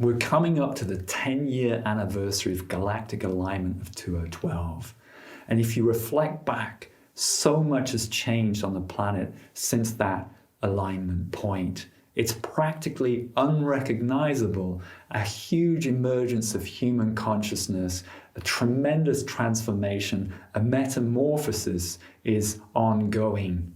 We're coming up to the 10-year anniversary of Galactic Alignment of 2012. And if you reflect back, so much has changed on the planet since that alignment point. It's practically unrecognizable, a huge emergence of human consciousness, a tremendous transformation, a metamorphosis is ongoing.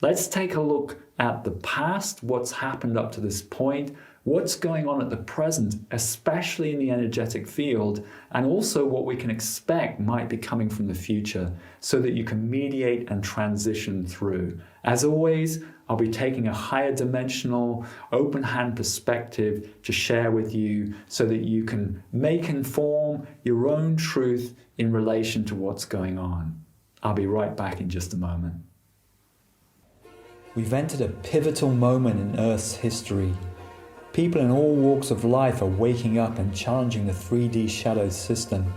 Let's take a look at the past, what's happened up to this point, what's going on at the present, especially in the energetic field, and also what we can expect might be coming from the future so that you can mediate and transition through. As always, I'll be taking a higher dimensional, open-hand perspective to share with you so that you can make and form your own truth in relation to what's going on. I'll be right back in just a moment. We've entered a pivotal moment in Earth's history. People in all walks of life are waking up and challenging the 3D shadow system.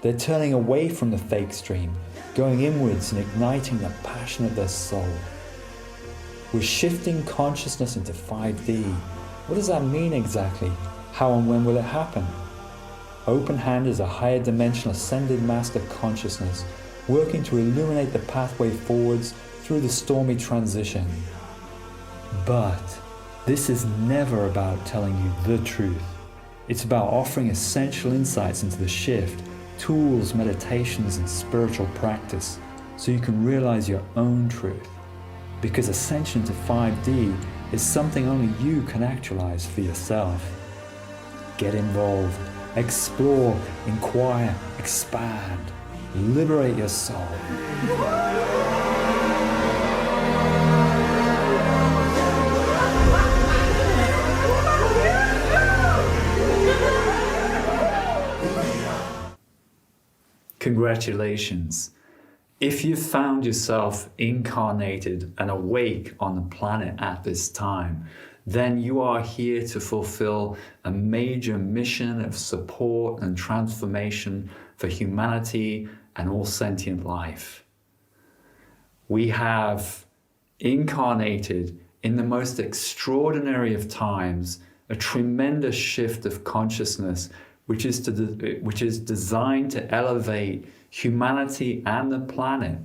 They're turning away from the fake stream, going inwards and igniting the passion of their soul. We're shifting consciousness into 5D. What does that mean exactly? How and when will it happen? Openhand is a higher dimensional ascended master consciousness working to illuminate the pathway forwards through the stormy transition. But this is never about telling you the truth. It's about offering essential insights into the shift, tools, meditations, and spiritual practice so you can realize your own truth. Because ascension to 5D is something only you can actualize for yourself. Get involved, explore, inquire, expand, liberate your soul. Congratulations. If you've found yourself incarnated and awake on the planet at this time, then you are here to fulfill a major mission of support and transformation for humanity and all sentient life. We have incarnated in the most extraordinary of times a tremendous shift of consciousness which is designed to elevate humanity and the planet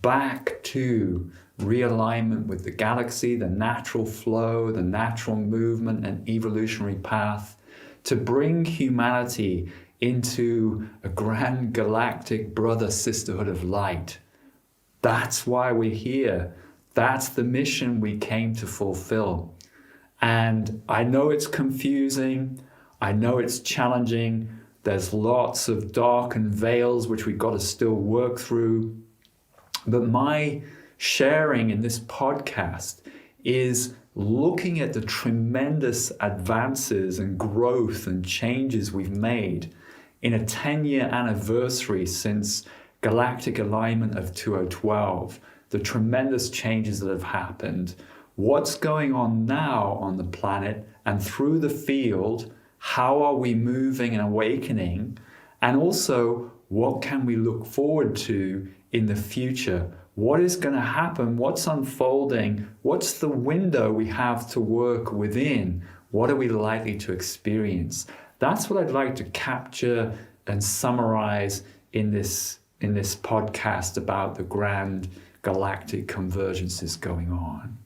back to realignment with the galaxy, the natural flow, the natural movement and evolutionary path, to bring humanity into a grand galactic brother sisterhood of light. That's why we're here. That's the mission we came to fulfill. And I know it's confusing. I know it's challenging. There's lots of darkened veils which we've got to still work through. But my sharing in this podcast is looking at the tremendous advances and growth and changes we've made in a 10-year anniversary since Galactic Alignment of 2012, the tremendous changes that have happened, what's going on now on the planet and through the field. How are we moving and awakening? And also, what can we look forward to in the future? What is going to happen? What's unfolding? What's the window we have to work within? What are we likely to experience? That's what I'd like to capture and summarize in this podcast about the grand galactic convergences going on.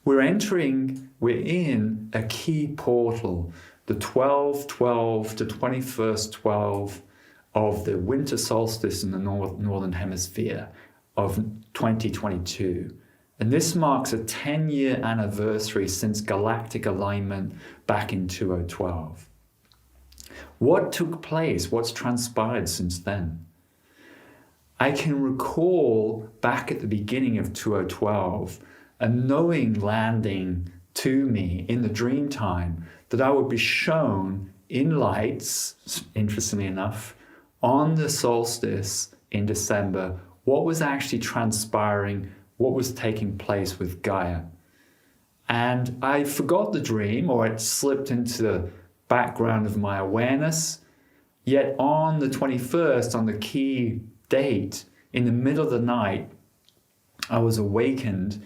We're in a key portal, the 12/12 to 21st/12 of the winter solstice in the northern hemisphere of 2022. And this marks a 10-year anniversary since Galactic Alignment back in 2012. What took place? What's transpired since then? I can recall back at the beginning of 2012, a knowing landing to me in the dream time that I would be shown in lights, interestingly enough, on the solstice in December, what was actually transpiring, what was taking place with Gaia. And I forgot the dream, or it slipped into the background of my awareness. Yet on the 21st, on the key date, in the middle of the night, I was awakened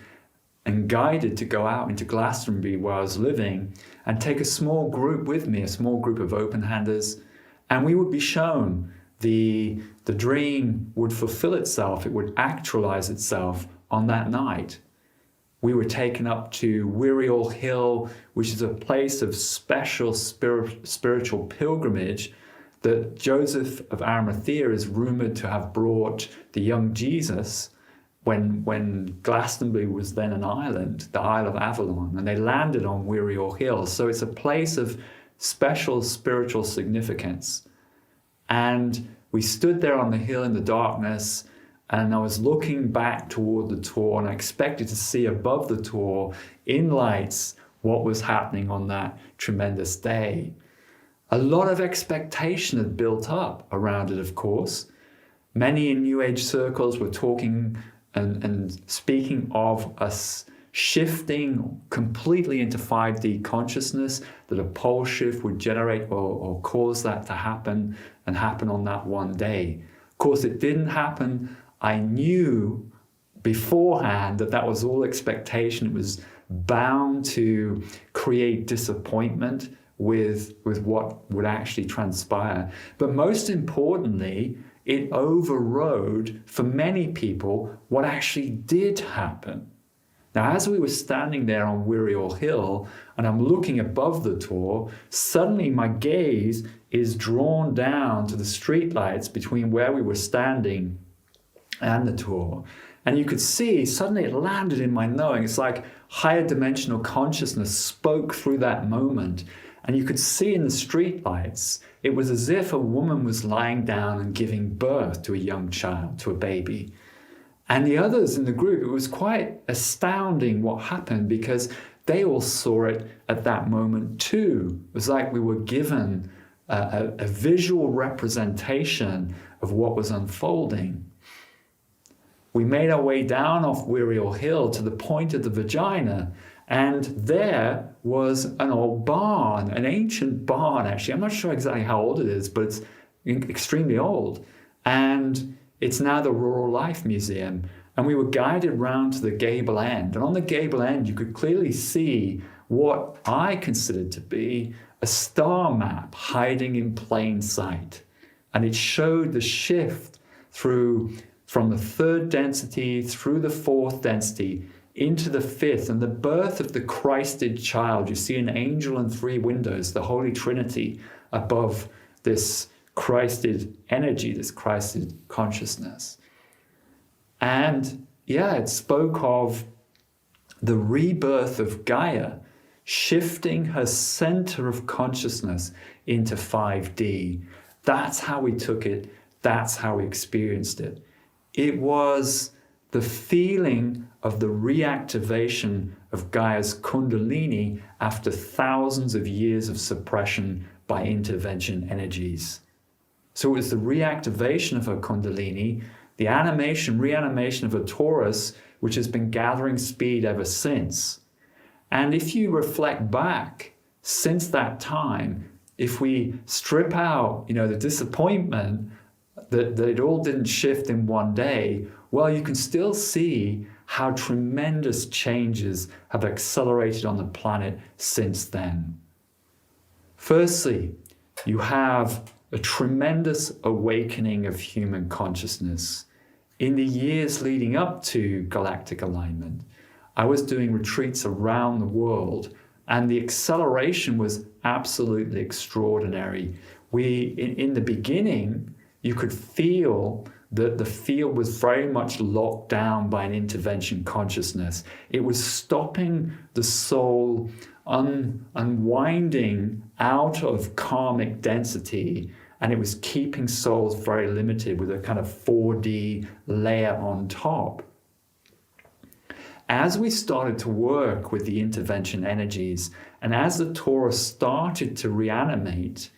and guided to go out into Glastonbury where I was living and take a small group with me, a small group of open-handers, and we would be shown the dream would fulfill itself, it would actualize itself on that night. We were taken up to Wirial Hill, which is a place of special spiritual pilgrimage that Joseph of Arimathea is rumored to have brought the young Jesus when Glastonbury was then an island, the Isle of Avalon, and they landed on Wirial Hill. So it's a place of special spiritual significance. And we stood there on the hill in the darkness, and I was looking back toward the Tor, and I expected to see above the Tor, in lights, what was happening on that tremendous day. A lot of expectation had built up around it, of course. Many in New Age circles were talking and speaking of us shifting completely into 5D consciousness, that a pole shift would generate or cause that to happen and happen on that one day. Of course, it didn't happen. I knew beforehand that that was all expectation. It was bound to create disappointment with what would actually transpire. But most importantly, it overrode, for many people, what actually did happen. Now, as we were standing there on Wirial Hill, and I'm looking above the Tor, suddenly my gaze is drawn down to the streetlights between where we were standing and the Tor. And you could see, suddenly it landed in my knowing. It's like higher dimensional consciousness spoke through that moment. And you could see in the streetlights, it was as if a woman was lying down and giving birth to a young child, to a baby. And the others in the group, it was quite astounding what happened, because they all saw it at that moment too. It was like we were given a visual representation of what was unfolding. We made our way down off Wirial Hill to the point of the vagina, and there was an old barn, an ancient barn actually. I'm not sure exactly how old it is, but it's extremely old. And it's now the Rural Life Museum. And we were guided round to the gable end. And on the gable end, you could clearly see what I considered to be a star map hiding in plain sight. And it showed the shift from the third density through the fourth density into the fifth, and the birth of the Christed child. You see an angel and three windows, the Holy Trinity above this Christed energy, this Christed consciousness. And yeah, it spoke of the rebirth of Gaia, shifting her center of consciousness into 5D. That's how we took it. That's how we experienced it. It was the feeling of the reactivation of Gaia's Kundalini after thousands of years of suppression by intervention energies. So it was the reactivation of her Kundalini, the reanimation of a Taurus, which has been gathering speed ever since. And if you reflect back since that time, if we strip out, the disappointment that it all didn't shift in one day, well, you can still see how tremendous changes have accelerated on the planet since then. Firstly, you have a tremendous awakening of human consciousness. In the years leading up to Galactic Alignment, I was doing retreats around the world, and the acceleration was absolutely extraordinary. In the beginning, you could feel that the field was very much locked down by an intervention consciousness. It was stopping the soul unwinding out of karmic density, and it was keeping souls very limited with a kind of 4D layer on top. As we started to work with the intervention energies, and as the Taurus started to reanimate,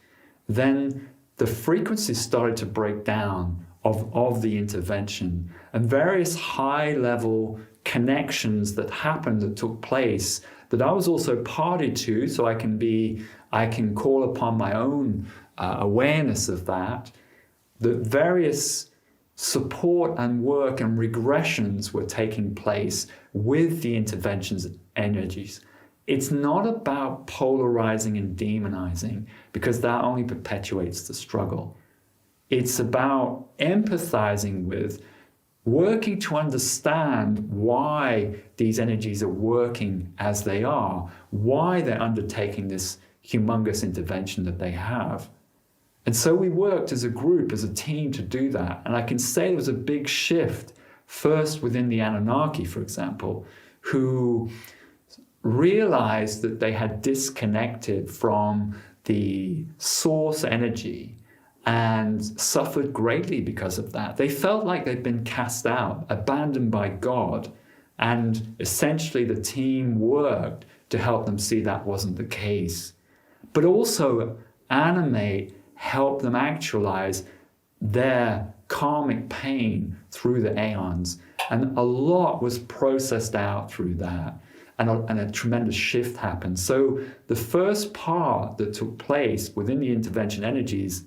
then the frequencies started to break down of the intervention, and various high-level connections that happened, that took place, that I was also party to, so I can call upon my own awareness of that. The various support and work and regressions were taking place with the intervention's energies. It's not about polarizing and demonizing, because that only perpetuates the struggle. It's about empathizing with, working to understand why these energies are working as they are, why they're undertaking this humongous intervention that they have. And so we worked as a group, as a team, to do that. And I can say there was a big shift, first within the Anunnaki, for example, who realized that they had disconnected from the source energy and suffered greatly because of that. They felt like they'd been cast out, abandoned by God, and essentially the team worked to help them see that wasn't the case. But also animate, help them actualize their karmic pain through the aeons. And a lot was processed out through that. And a tremendous shift happened. So the first part that took place within the intervention energies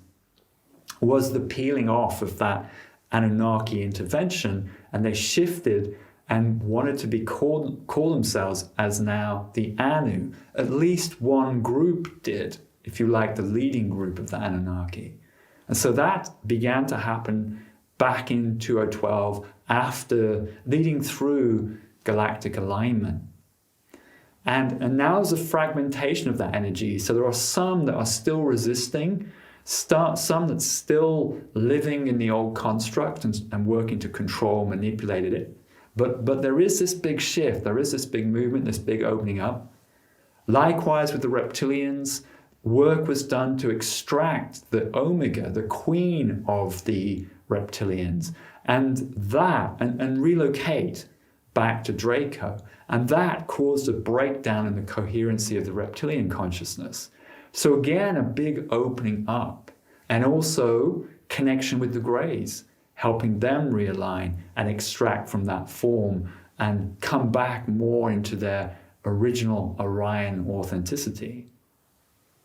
was the peeling off of that Anunnaki intervention, and they shifted and wanted to call themselves as now the Anu. At least one group did, if you like, the leading group of the Anunnaki. And so that began to happen back in 2012, after leading through Galactic Alignment. And now there's a fragmentation of that energy. So there are some that are still resisting, some that's still living in the old construct and working to control, manipulate it. But there is this big shift, there is this big movement, this big opening up. Likewise with the reptilians, work was done to extract the Omega, the queen of the reptilians, and relocate back to Draco. And that caused a breakdown in the coherency of the reptilian consciousness. So again, a big opening up, and also connection with the Greys, helping them realign and extract from that form and come back more into their original Orion authenticity.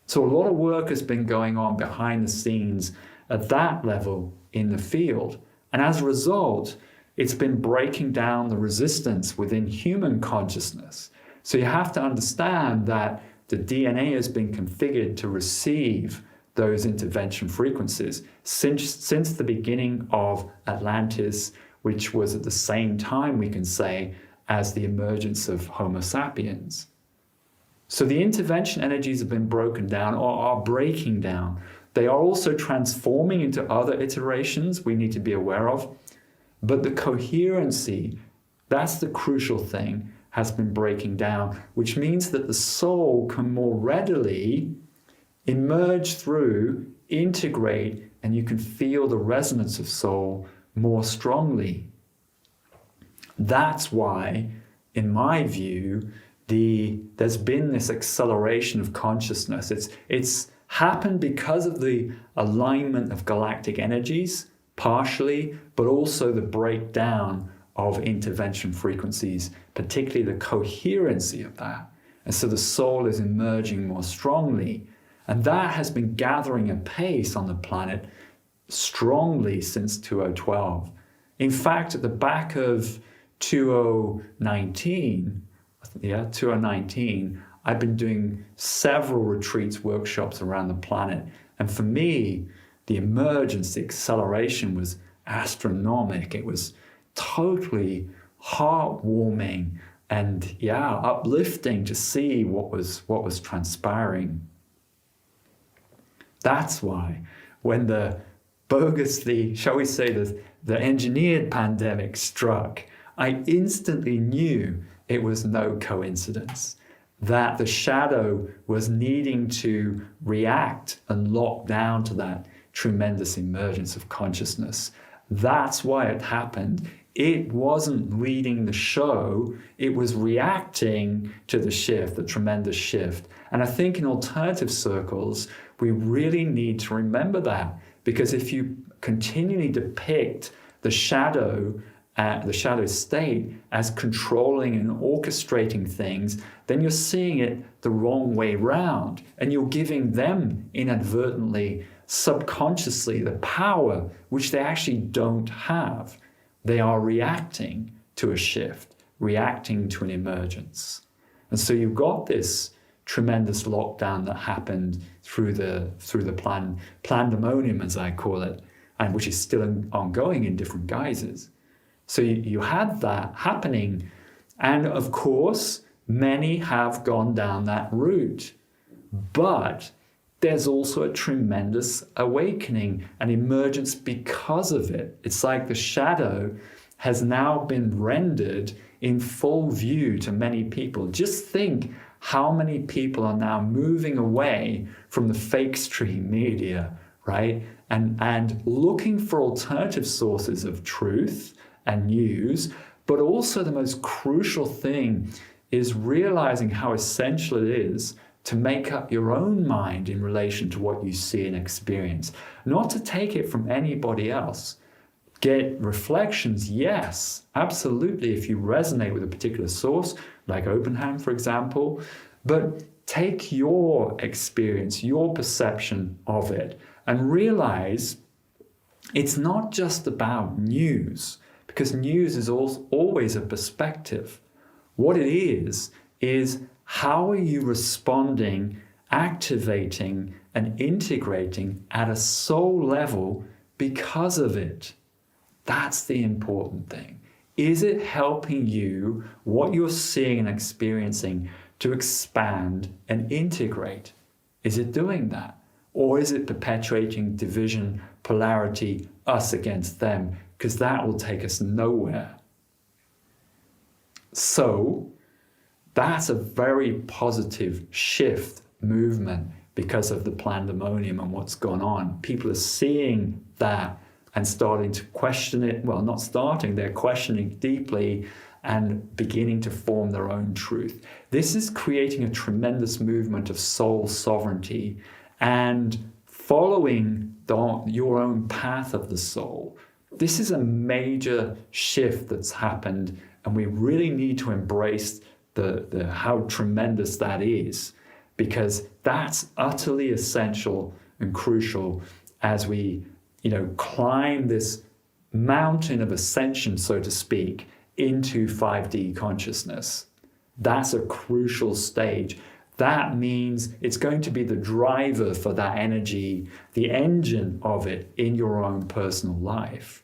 So a lot of work has been going on behind the scenes at that level in the field. And as a result, it's been breaking down the resistance within human consciousness. So you have to understand that the DNA has been configured to receive those intervention frequencies since the beginning of Atlantis, which was at the same time, we can say, as the emergence of Homo sapiens. So the intervention energies have been broken down, or are breaking down. They are also transforming into other iterations we need to be aware of. But the coherency, that's the crucial thing, has been breaking down, which means that the soul can more readily emerge through, integrate, and you can feel the resonance of soul more strongly. That's why, in my view, there's been this acceleration of consciousness. It's happened because of the alignment of galactic energies, partially, but also the breakdown of intervention frequencies, particularly the coherency of that. And so the soul is emerging more strongly. And that has been gathering a pace on the planet strongly since 2012. In fact, at the back of 2019, I've been doing several retreats, workshops around the planet. And for me, the emergence, the acceleration was astronomical. It was totally heartwarming and uplifting to see what was transpiring. That's why when the shall we say, the engineered pandemic struck, I instantly knew it was no coincidence, that the shadow was needing to react and lock down to that tremendous emergence of consciousness. That's why it happened. It wasn't leading the show, it was reacting to the shift, the tremendous shift. And I think in alternative circles, we really need to remember that, because if you continually depict the shadow state as controlling and orchestrating things, then you're seeing it the wrong way round, and you're giving them inadvertently, subconsciously, the power which they actually don't have. They are reacting to a shift reacting to an emergence. And so you've got this tremendous lockdown that happened through the pandemonium, as I call it, and which is still ongoing in different guises. So you had that happening, and of course, many have gone down that route. But there's also a tremendous awakening and emergence because of it. It's like the shadow has now been rendered in full view to many people. Just think how many people are now moving away from the fake stream media, right? And looking for alternative sources of truth and news. But also the most crucial thing is realizing how essential it is to make up your own mind in relation to what you see and experience. Not to take it from anybody else. Get reflections, yes, absolutely, if you resonate with a particular source, like Openhand, for example, but take your experience, your perception of it, and realize it's not just about news, because news is always a perspective. What it is how are you responding, activating, and integrating at a soul level because of it? That's the important thing. Is it helping you, what you're seeing and experiencing, to expand and integrate? Is it doing that? Or is it perpetuating division, polarity, us against them? Because that will take us nowhere. So that's a very positive shift movement because of the pandemonium and what's gone on. People are seeing that and starting to question it. Well, not starting, they're questioning deeply and beginning to form their own truth. This is creating a tremendous movement of soul sovereignty and following your own path of the soul. This is a major shift that's happened, and we really need to embrace the how tremendous that is, because that's utterly essential and crucial as we climb this mountain of ascension, so to speak, into 5D consciousness. That's a crucial stage. That means it's going to be the driver for that energy, the engine of it in your own personal life.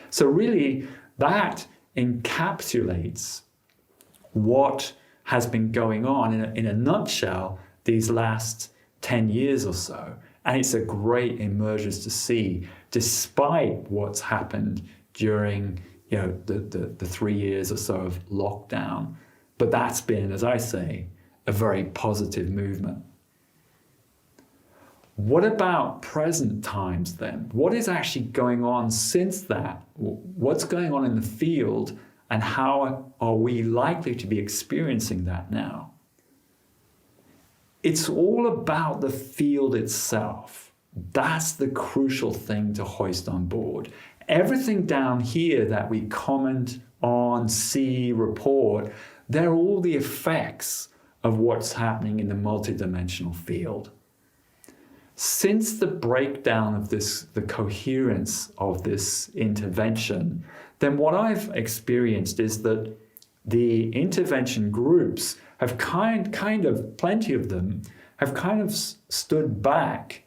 So really, that encapsulates what has been going on in a nutshell these last 10 years or so. And it's a great emergence to see, despite what's happened during the 3 years or so of lockdown. But that's been, as I say, a very positive movement. What about present times then? What is actually going on since that? What's going on in the field, and how are we likely to be experiencing that now? It's all about the field itself. That's the crucial thing to hoist on board. Everything down here that we comment on, see, report, they're all the effects of what's happening in the multidimensional field. Since the breakdown of the coherence of this intervention, then what I've experienced is that the intervention groups have plenty of them, have kind of stood back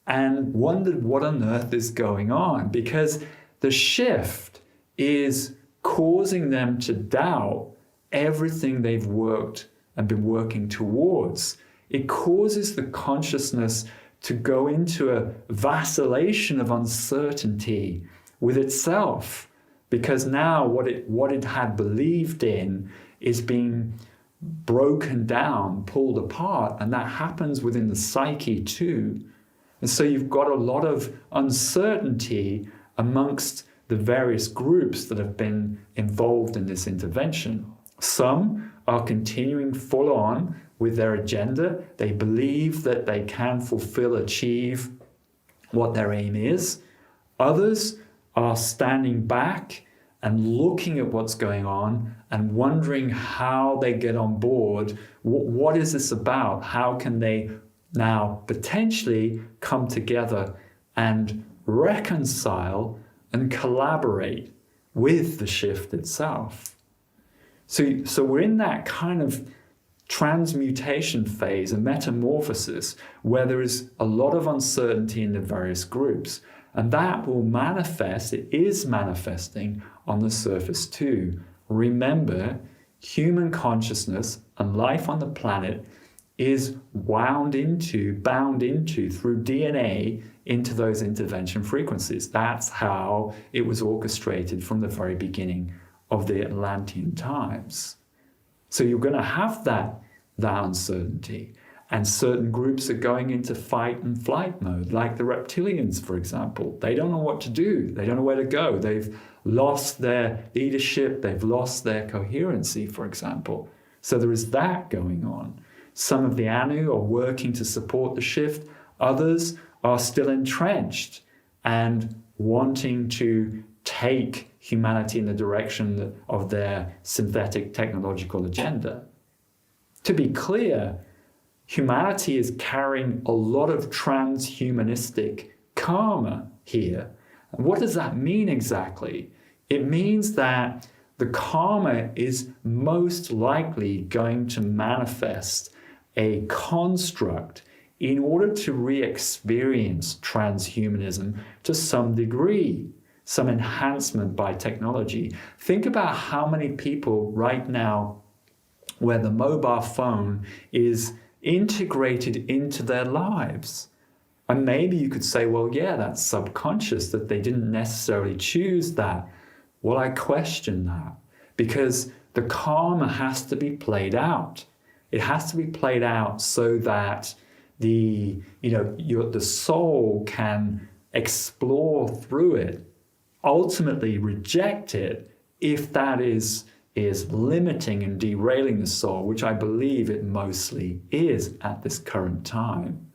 and wondered what on earth is going on, because the shift is causing them to doubt everything they've worked and been working towards. It causes the consciousness to go into a vacillation of uncertainty with itself, because now what it had believed in is being broken down, pulled apart, and that happens within the psyche too. And so you've got a lot of uncertainty amongst the various groups that have been involved in this intervention. Some are continuing full on with their agenda. They believe that they can achieve what their aim is. Others are standing back and looking at what's going on and wondering how they get on board. What is this about? How can they now potentially come together and reconcile and collaborate with the shift itself? So we're in that kind of transmutation phase, a metamorphosis, where there is a lot of uncertainty in the various groups. And that will manifest, it is manifesting on the surface too. Remember, human consciousness and life on the planet is bound into through DNA into those intervention frequencies. That's how it was orchestrated from the very beginning of the Atlantean times. So you're going to have that uncertainty. And certain groups are going into fight and flight mode, like the reptilians, for example. They don't know what to do. They don't know where to go. They've lost their leadership. They've lost their coherency, for example. So there is that going on. Some of the Anu are working to support the shift. Others are still entrenched and wanting to take humanity in the direction of their synthetic technological agenda. To be clear, humanity is carrying a lot of transhumanistic karma here. And what does that mean exactly? It means that the karma is most likely going to manifest a construct in order to re-experience transhumanism to some degree, some enhancement by technology. Think about how many people right now where the mobile phone is integrated into their lives. And maybe you could say, well, yeah, that's subconscious, that they didn't necessarily choose that. Well, I question that, because the karma has to be played out. It has to be played out so that the soul can explore through it, ultimately reject it if that is limiting and derailing the soul, which I believe it mostly is at this current time.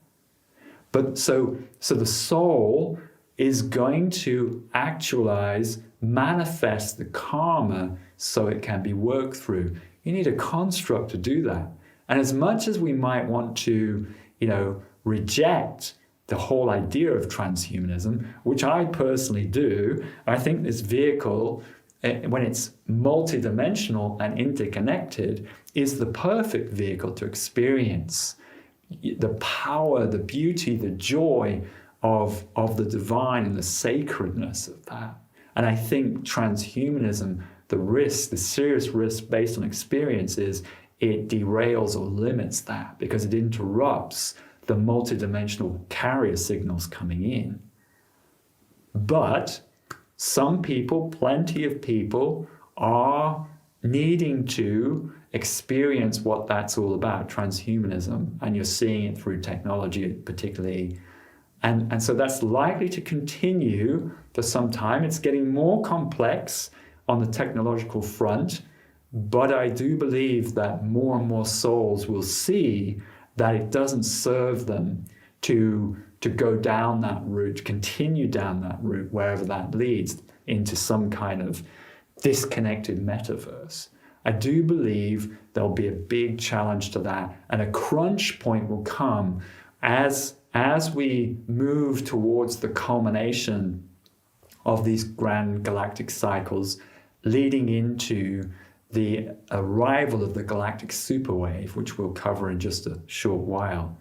But so the soul is going to actualize, manifest the karma so it can be worked through. You need a construct to do that. And as much as we might want to, reject the whole idea of transhumanism, which I personally do, I think this vehicle, when it's multidimensional and interconnected, is the perfect vehicle to experience the power, the beauty, the joy of the divine and the sacredness of that. And I think transhumanism, the serious risk based on experience is it derails or limits that, because it interrupts the multidimensional carrier signals coming in. But some people, plenty of people, are needing to experience what that's all about, transhumanism, and you're seeing it through technology particularly. And so that's likely to continue for some time. It's getting more complex on the technological front, but I do believe that more and more souls will see that it doesn't serve them to go down that route, continue down that route, wherever that leads, into some kind of disconnected metaverse. I do believe there'll be a big challenge to that, and a crunch point will come as we move towards the culmination of these grand galactic cycles, leading into the arrival of the galactic superwave, which we'll cover in just a short while.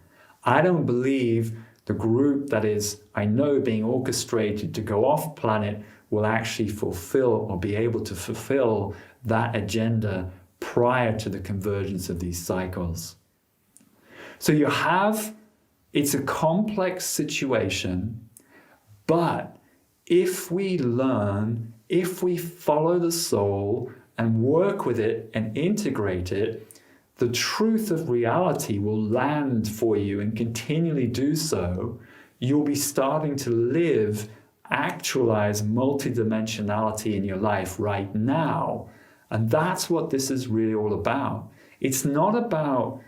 I don't believe the group that is, I know, being orchestrated to go off planet will actually fulfill or be able to fulfill that agenda prior to the convergence of these cycles. So it's a complex situation, but if we learn, if we follow the soul and work with it and integrate it, the truth of reality will land for you and continually do so. You'll be starting to live, actualize multidimensionality in your life right now. And that's what this is really all about. It's not about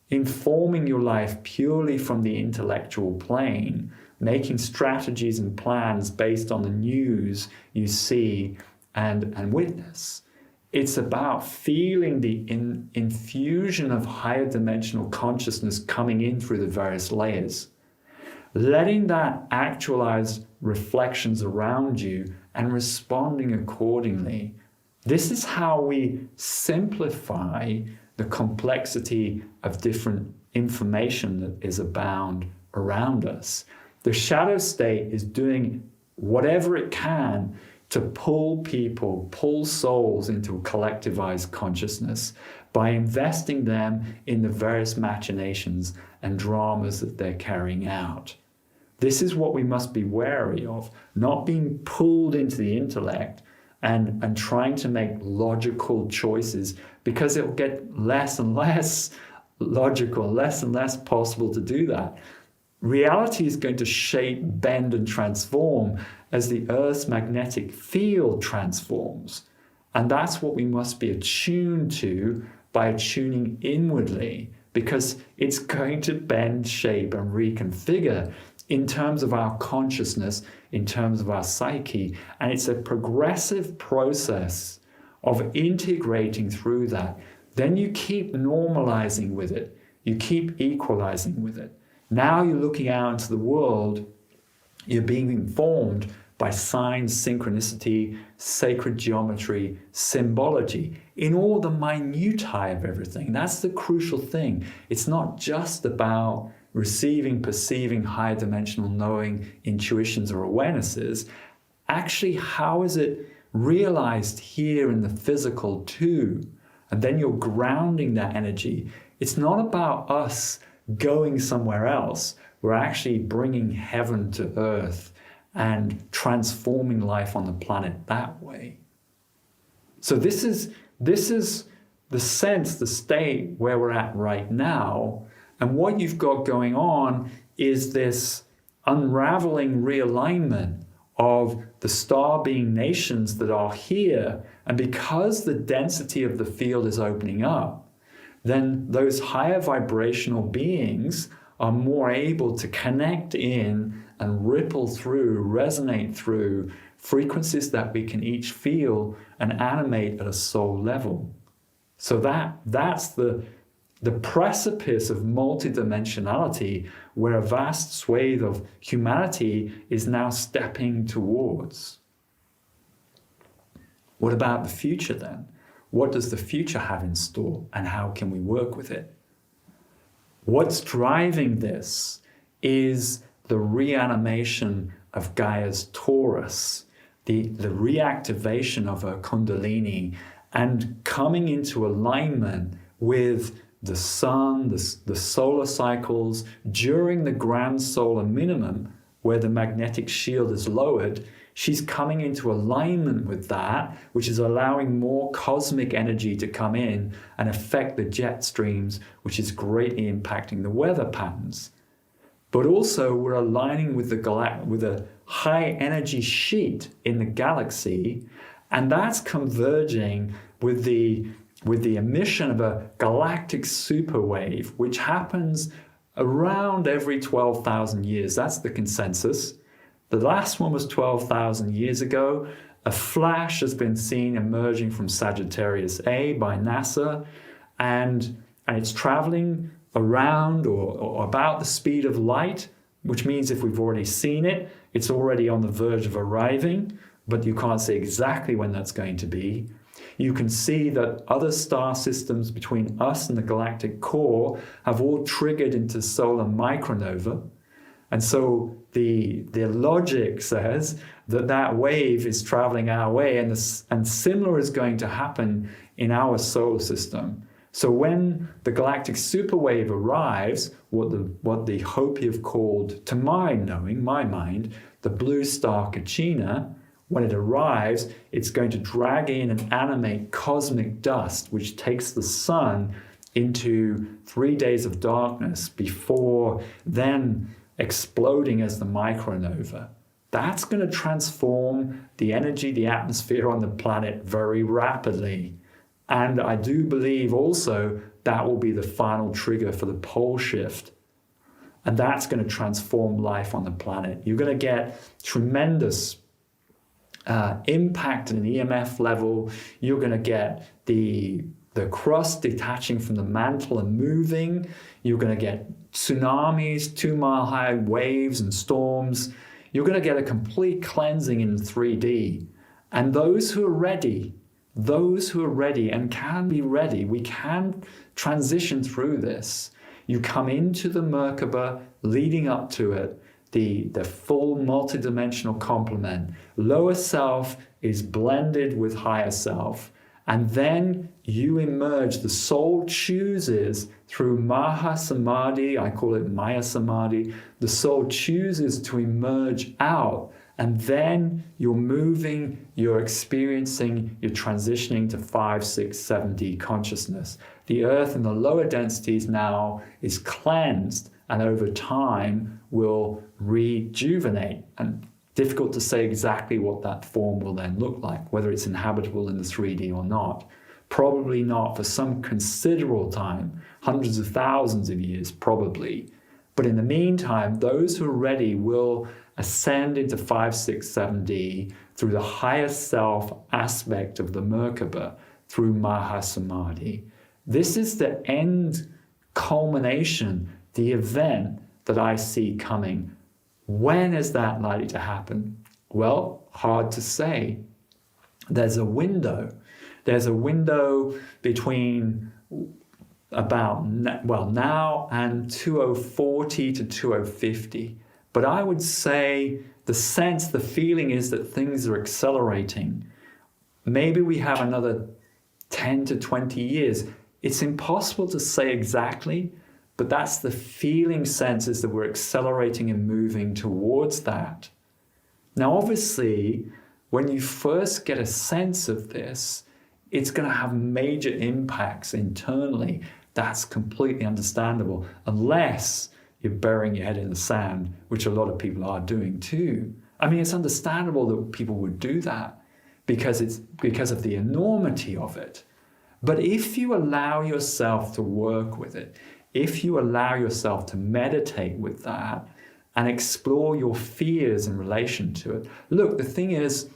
informing your life purely from the intellectual plane, making strategies and plans based on the news you see and witness. It's about feeling the infusion of higher dimensional consciousness coming in through the various layers, letting that actualize reflections around you and responding accordingly. This is how we simplify the complexity of different information that is abound around us. The shadow state is doing whatever it can to pull people, pull souls into a collectivized consciousness by investing them in the various machinations and dramas that they're carrying out. This is what we must be wary of, not being pulled into the intellect and trying to make logical choices, because it will get less and less logical, less and less possible to do that. Reality is going to shape, bend, and transform as the Earth's magnetic field transforms. And that's what we must be attuned to by attuning inwardly, because it's going to bend, shape, and reconfigure in terms of our consciousness, in terms of our psyche. And it's a progressive process of integrating through that. Then you keep normalizing with it. You keep equalizing with it. Now you're looking out into the world, you're being informed by signs, synchronicity, sacred geometry, symbology, in all the minutiae of everything. That's the crucial thing. It's not just about receiving, perceiving, high dimensional knowing, intuitions or awarenesses. Actually, how is it realized here in the physical too? And then you're grounding that energy. It's not about us going somewhere else. We're actually bringing heaven to earth and transforming life on the planet that way. So this is the sense, the state where we're at right now. And what you've got going on is this unraveling realignment of the star being nations that are here. And because the density of the field is opening up, then those higher vibrational beings are more able to connect in and ripple through, resonate through frequencies that we can each feel and animate at a soul level. So that's the precipice of multidimensionality, where a vast swathe of humanity is now stepping towards. What about the future then? What does the future have in store, and how can we work with it? What's driving this is the reanimation of Gaia's Taurus, the reactivation of her Kundalini, and coming into alignment with the sun, the solar cycles during the grand solar minimum, where the magnetic shield is lowered. She's coming into alignment with that, which is allowing more cosmic energy to come in and affect the jet streams, which is greatly impacting the weather patterns. But also we're aligning with a high energy sheet in the galaxy, and that's converging with the emission of a galactic superwave, which happens around every 12,000 years. That's the consensus. The last one was 12,000 years ago. A flash has been seen emerging from Sagittarius A by NASA, and it's traveling around or about the speed of light, which means if we've already seen it, it's already on the verge of arriving, but you can't say exactly when that's going to be. You can see that other star systems between us and the galactic core have all triggered into solar micronova. And so the logic says that wave is traveling our way, and similar is going to happen in our solar system. So when the galactic superwave arrives, what the Hopi have called, to my knowing, my mind, the blue star Kachina, when it arrives, it's going to drag in and animate cosmic dust, which takes the sun into 3 days of darkness before then exploding as the micronova. That's going to transform the energy, the atmosphere on the planet very rapidly. And I do believe also that will be the final trigger for the pole shift. And that's going to transform life on the planet. You're going to get tremendous impact at an EMF level. You're going to get the crust detaching from the mantle and moving. You're going to get tsunamis, 2-mile-high waves and storms. You're going to get a complete cleansing in 3D. And those who are ready those who are ready and can be ready, we can transition through this. You come into the Merkaba, leading up to it, the full multidimensional complement. Lower self is blended with higher self. And then you emerge, the soul chooses through Maha Samadhi, I call it Maya Samadhi, the soul chooses to emerge out. And then you're moving, you're experiencing, you're transitioning to 5, 6, 7D consciousness. The earth in the lower densities now is cleansed and over time will rejuvenate. And difficult to say exactly what that form will then look like, whether it's inhabitable in the 3D or not. Probably not for some considerable time, hundreds of thousands of years probably. But in the meantime, those who are ready will ascend into 5, 6, 7D through the higher self aspect of the Merkaba, through Mahasamadhi. This is the end culmination, the event that I see coming. When is that likely to happen? Well, hard to say. There's a window. There's a window between about, well, now and 2040 to 2050. But I would say the sense, the feeling is that things are accelerating. Maybe we have another 10 to 20 years. It's impossible to say exactly, but that's the feeling sense, is that we're accelerating and moving towards that. Now, obviously, when you first get a sense of this, it's going to have major impacts internally. That's completely understandable, unless you're burying your head in the sand, which a lot of people are doing too. I mean, it's understandable that people would do that because of the enormity of it. But if you allow yourself to work with it, if you allow yourself to meditate with that and explore your fears in relation to it. Look, the thing is,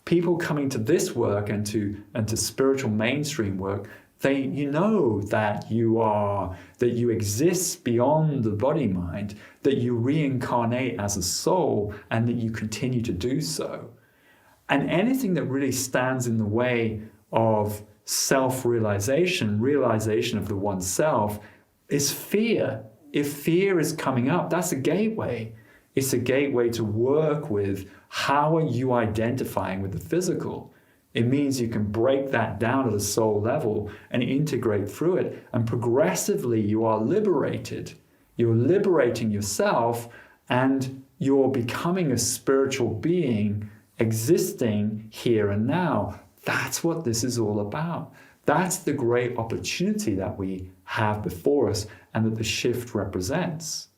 people coming to this work and to spiritual mainstream work, you know that you exist beyond the body mind, that you reincarnate as a soul, and that you continue to do so. And anything that really stands in the way of self-realization, realization of the oneself, is fear. If fear is coming up, that's a gateway. It's a gateway to work with how are you identifying with the physical. It means you can break that down at a soul level and integrate through it. And progressively you are liberated. You're liberating yourself and you're becoming a spiritual being existing here and now. That's what this is all about. That's the great opportunity that we have before us and that the shift represents.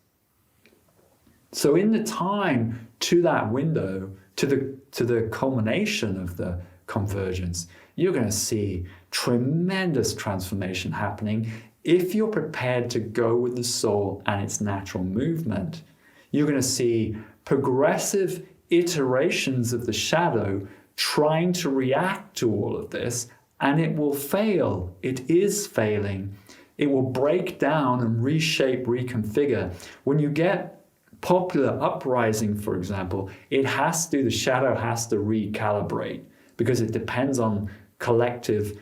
So in the time to that window, to the culmination of the convergence, you're going to see tremendous transformation happening if you're prepared to go with the soul and its natural movement. You're going to see progressive iterations of the shadow trying to react to all of this, and it will fail. It is failing. It will break down and reshape, reconfigure. When you get popular uprising, for example, the shadow has to recalibrate because it depends on collective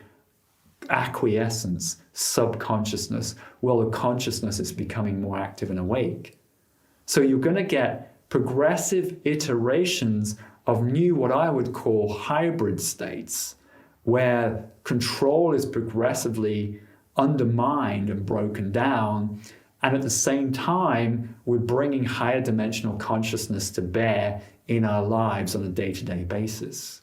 acquiescence, subconsciousness. Well, the consciousness is becoming more active and awake. So you're going to get progressive iterations of new, what I would call hybrid states, where control is progressively undermined and broken down. And at the same time, we're bringing higher dimensional consciousness to bear in our lives on a day-to-day basis.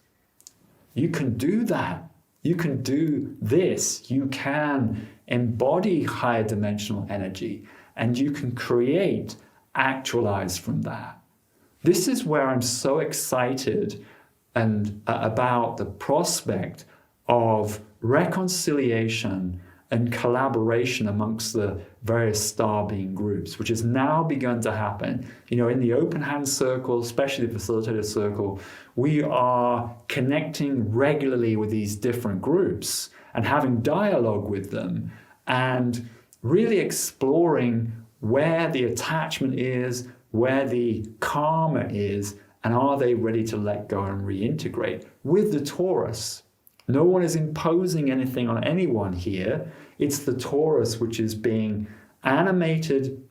You can do that. You can do this. You can embody higher dimensional energy, and you can create, actualize from that. This is where I'm so excited and about the prospect of reconciliation and collaboration amongst the various star being groups, which has now begun to happen. You know, in the Openhand circle, especially the facilitator circle, we are connecting regularly with these different groups and having dialogue with them and really exploring where the attachment is, where the karma is, and are they ready to let go and reintegrate with the Taurus. No one is imposing anything on anyone here. It's the torus which is being animated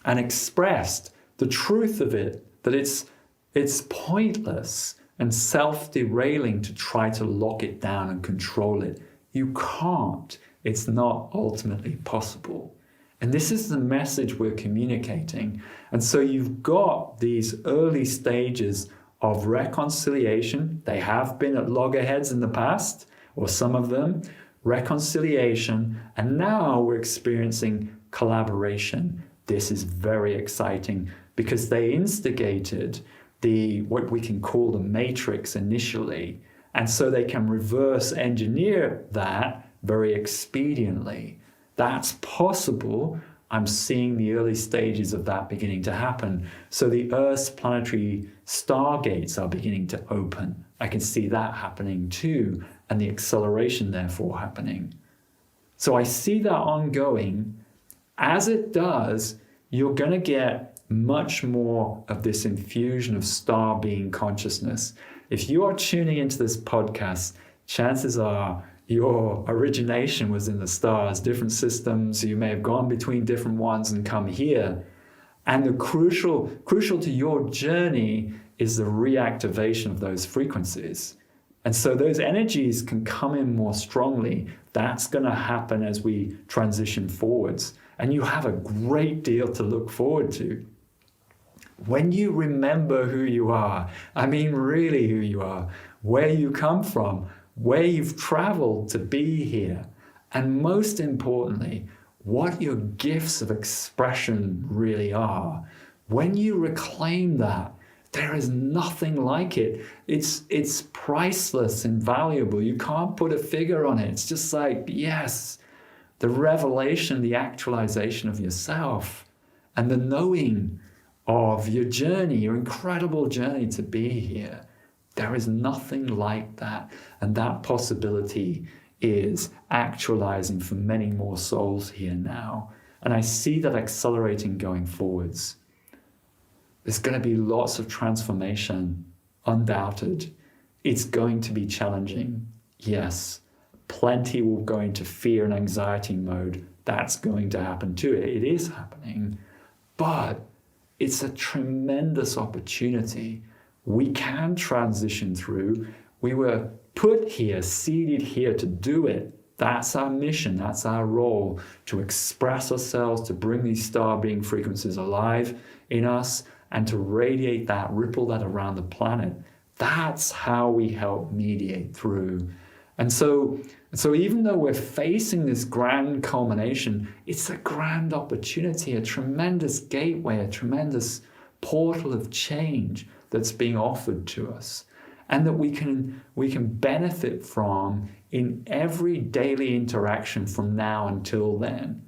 and expressed. The truth of it, that it's pointless and self-derailing to try to lock it down and control it. You can't. It's not ultimately possible. And this is the message we're communicating. And so you've got these early stages of reconciliation. They have been at loggerheads in the past, or some of them, reconciliation, and now we're experiencing collaboration. This is very exciting because they instigated what we can call the matrix initially, and so they can reverse engineer that very expediently. That's possible. I'm seeing the early stages of that beginning to happen. So the Earth's planetary stargates are beginning to open. I can see that happening too, and the acceleration therefore happening. So I see that ongoing. As it does, you're going to get much more of this infusion of star being consciousness. If you are tuning into this podcast, chances are your origination was in the stars, different systems. You may have gone between different ones and come here. And the crucial to your journey is the reactivation of those frequencies. And so those energies can come in more strongly. That's going to happen as we transition forwards. And you have a great deal to look forward to. When you remember who you are, I mean really who you are, where you come from, where you've traveled to be here, and most importantly, what your gifts of expression really are. When you reclaim that, there is nothing like it. It's priceless and valuable. You can't put a figure on it. It's just like, yes, the revelation, the actualization of yourself, and the knowing of your journey, your incredible journey to be here. There is nothing like that. And that possibility is actualizing for many more souls here now. And I see that accelerating going forwards. There's going to be lots of transformation, undoubted. It's going to be challenging, yes. Plenty will go into fear and anxiety mode. That's going to happen too. It is happening. But it's a tremendous opportunity. We can transition through. We were put here, seeded here to do it. That's our mission. That's our role, to express ourselves, to bring these star being frequencies alive in us, and to radiate that, ripple that around the planet. That's how we help mediate through. And so even though we're facing this grand culmination, it's a grand opportunity, a tremendous gateway, a tremendous portal of change that's being offered to us, and that we can benefit from in every daily interaction from now until then.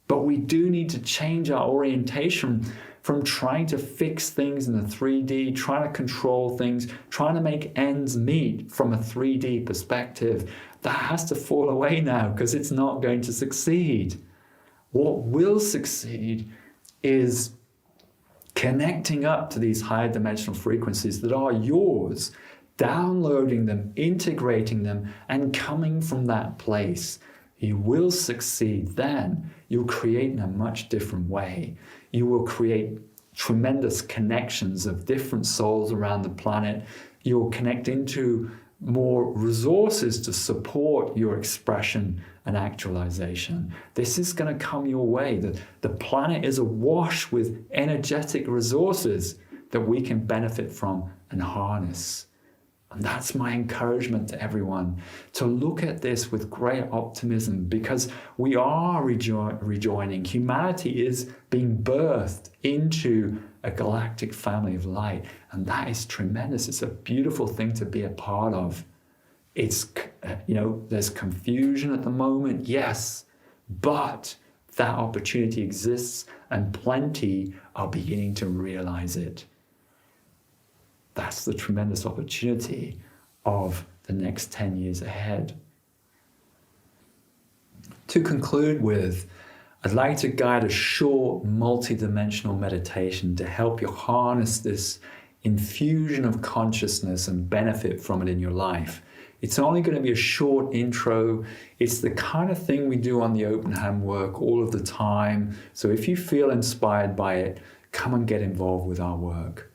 But we do need to change our orientation from trying to fix things in the 3D, trying to control things, trying to make ends meet from a 3D perspective. That has to fall away now, because it's not going to succeed. What will succeed is connecting up to these higher dimensional frequencies that are yours, downloading them, integrating them, and coming from that place. You will succeed then. You'll create in a much different way. You will create tremendous connections of different souls around the planet. You'll connect into more resources to support your expression and actualization. This is going to come your way. The planet is awash with energetic resources that we can benefit from and harness. And that's my encouragement to everyone, to look at this with great optimism, because we are rejoining. Humanity is being birthed into a galactic family of light, and that is tremendous. It's a beautiful thing to be a part of. It's, there's confusion at the moment, yes, but that opportunity exists, and plenty are beginning to realize it. That's the tremendous opportunity of the next 10 years ahead. To conclude with, I'd like to guide a short multidimensional meditation to help you harness this infusion of consciousness and benefit from it in your life. It's only going to be a short intro. It's the kind of thing we do on the Openhand work all of the time. So if you feel inspired by it, come and get involved with our work.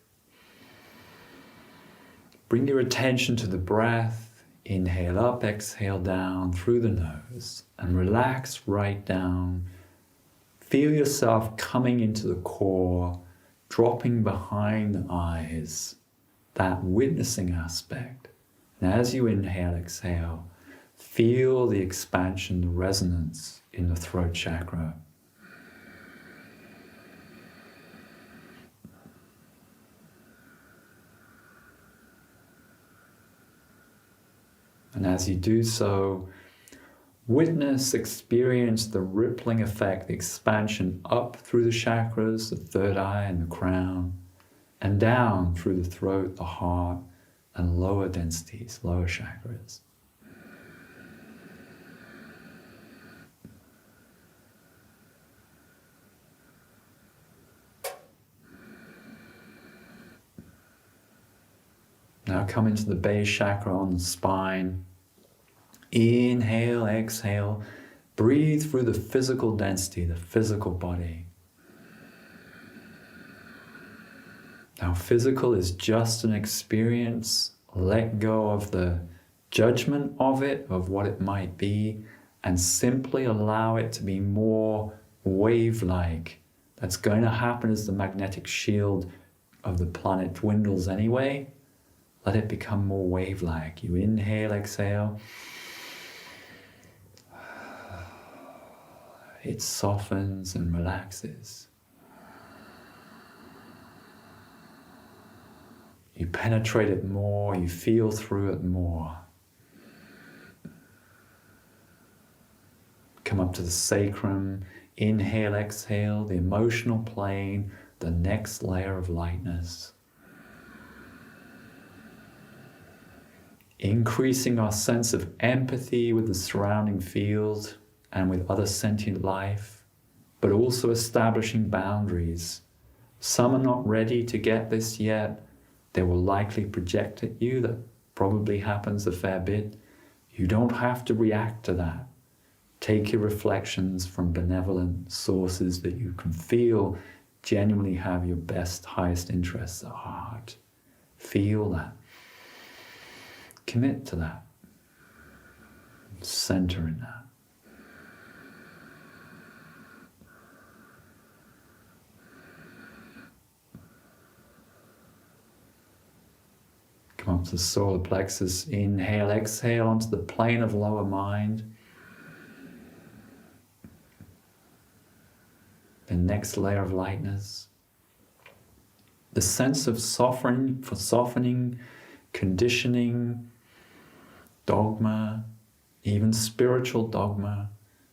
Bring your attention to the breath. Inhale up, exhale down through the nose, and relax right down. Feel yourself coming into the core, dropping behind the eyes, that witnessing aspect. And as you inhale, exhale, feel the expansion, the resonance in the throat chakra. And as you do so, witness, experience the rippling effect, the expansion up through the chakras, the third eye and the crown, and down through the throat, the heart, and lower densities, lower chakras. Now come into the base chakra on the spine. Inhale, exhale. Breathe through the physical density, the physical body. Now, physical is just an experience. Let go of the judgment of it, of what it might be, and simply allow it to be more wave-like. That's going to happen as the magnetic shield of the planet dwindles anyway. Let it become more wave-like. You inhale, exhale. It softens and relaxes. You penetrate it more, you feel through it more. Come up to the sacrum, inhale, exhale, the emotional plane, the next layer of lightness. Increasing our sense of empathy with the surrounding field and with other sentient life, but also establishing boundaries. Some are not ready to get this yet. They will likely project at you. That probably happens a fair bit. You don't have to react to that. Take your reflections from benevolent sources that you can feel genuinely have your best, highest interests at heart. Feel that. Commit to that. Center in that. Come up to the solar plexus. Inhale, exhale onto the plane of lower mind. The next layer of lightness. The sense of softening, conditioning, dogma, even spiritual dogma,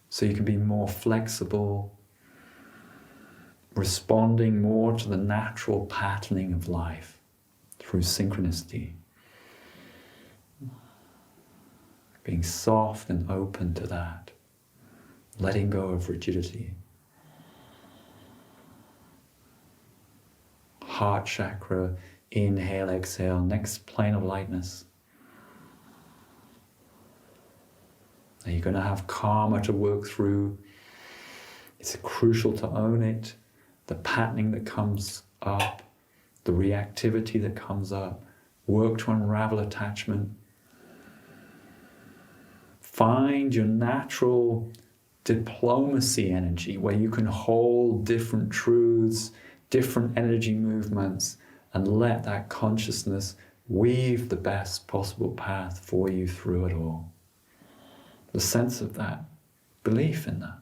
so you can be more flexible, responding more to the natural patterning of life through synchronicity. Being soft and open to that, letting go of rigidity. Heart chakra, inhale, exhale, next plane of lightness. Now you're going to have karma to work through. It's crucial to own it, the patterning that comes up, the reactivity that comes up, work to unravel attachment. Find your natural diplomacy energy where you can hold different truths, different energy movements, and let that consciousness weave the best possible path for you through it all. The sense of that, belief in that.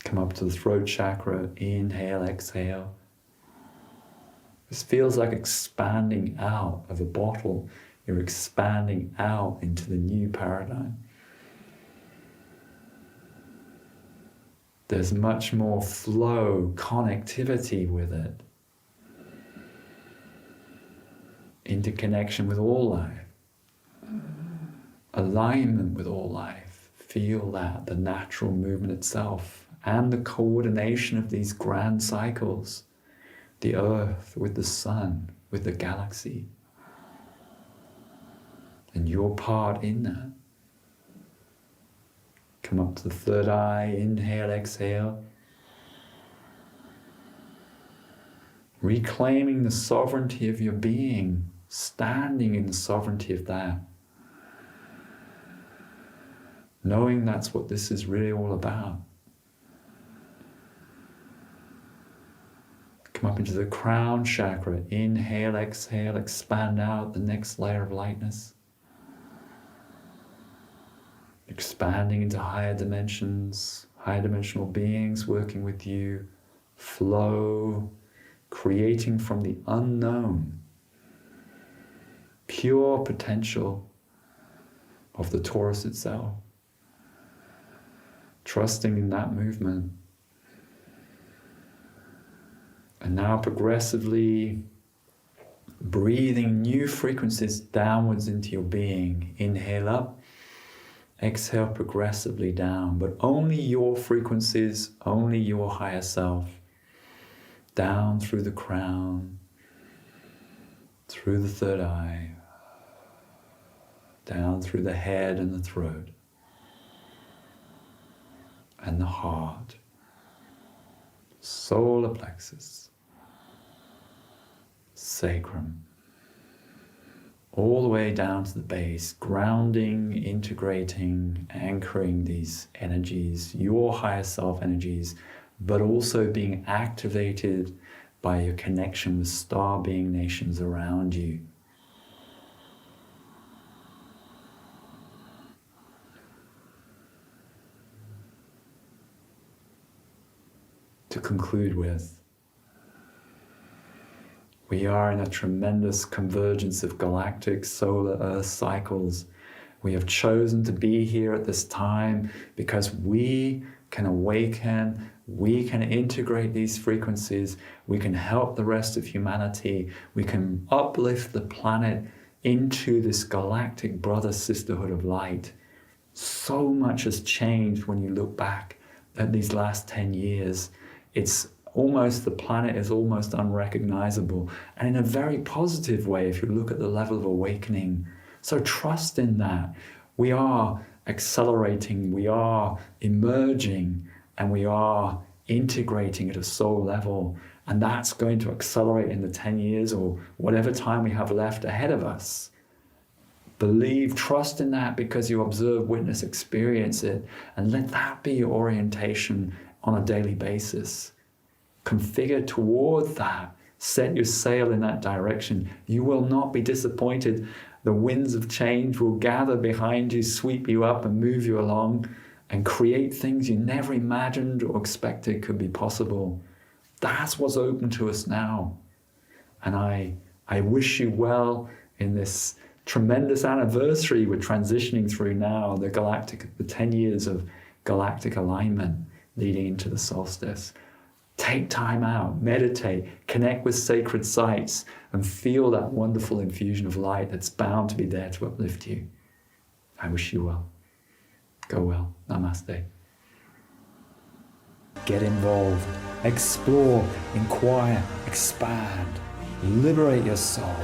Come up to the throat chakra, inhale, exhale. This feels like expanding out of a bottle. You're expanding out into the new paradigm. There's much more flow, connectivity with it. Interconnection with all life. Alignment with all life. Feel that, the natural movement itself, and the coordination of these grand cycles, the earth with the sun, with the galaxy, and your part in that. Come up to the third eye, inhale, exhale. Reclaiming the sovereignty of your being, standing in the sovereignty of that. Knowing that's what this is really all about. Come up into the crown chakra. Inhale, exhale, expand out the next layer of lightness. Expanding into higher dimensions, higher dimensional beings working with you. Flow, creating from the unknown. Pure potential of the torus itself. Trusting in that movement. And now progressively breathing new frequencies downwards into your being. Inhale up, exhale progressively down, but only your frequencies, only your higher self. Down through the crown, through the third eye, down through the head and the throat, and the heart, solar plexus, sacrum, all the way down to the base, grounding, integrating, anchoring these energies, your higher self energies, but also being activated by your connection with star being nations around you. To conclude with, we are in a tremendous convergence of galactic solar earth cycles. We have chosen to be here at this time because we can awaken, we can integrate these frequencies, we can help the rest of humanity, we can uplift the planet into this galactic brother sisterhood of light. So much has changed when you look back at these last 10 years. It's almost, the planet is almost unrecognizable, and in a very positive way if you look at the level of awakening. So trust in that. We are accelerating, we are emerging, and we are integrating at a soul level, and that's going to accelerate in the 10 years or whatever time we have left ahead of us. Believe, trust in that because you observe, witness, experience it, and let that be your orientation on a daily basis. Configure toward that. Set your sail in that direction. You will not be disappointed. The winds of change will gather behind you, sweep you up and move you along and create things you never imagined or expected could be possible. That's what's open to us now. And I wish you well in this tremendous anniversary we're transitioning through now, the 10 years of galactic alignment leading into the solstice. Take time out, meditate, connect with sacred sites, and feel that wonderful infusion of light that's bound to be there to uplift you. I wish you well. Go well. Namaste. Get involved, explore, inquire, expand, liberate your soul.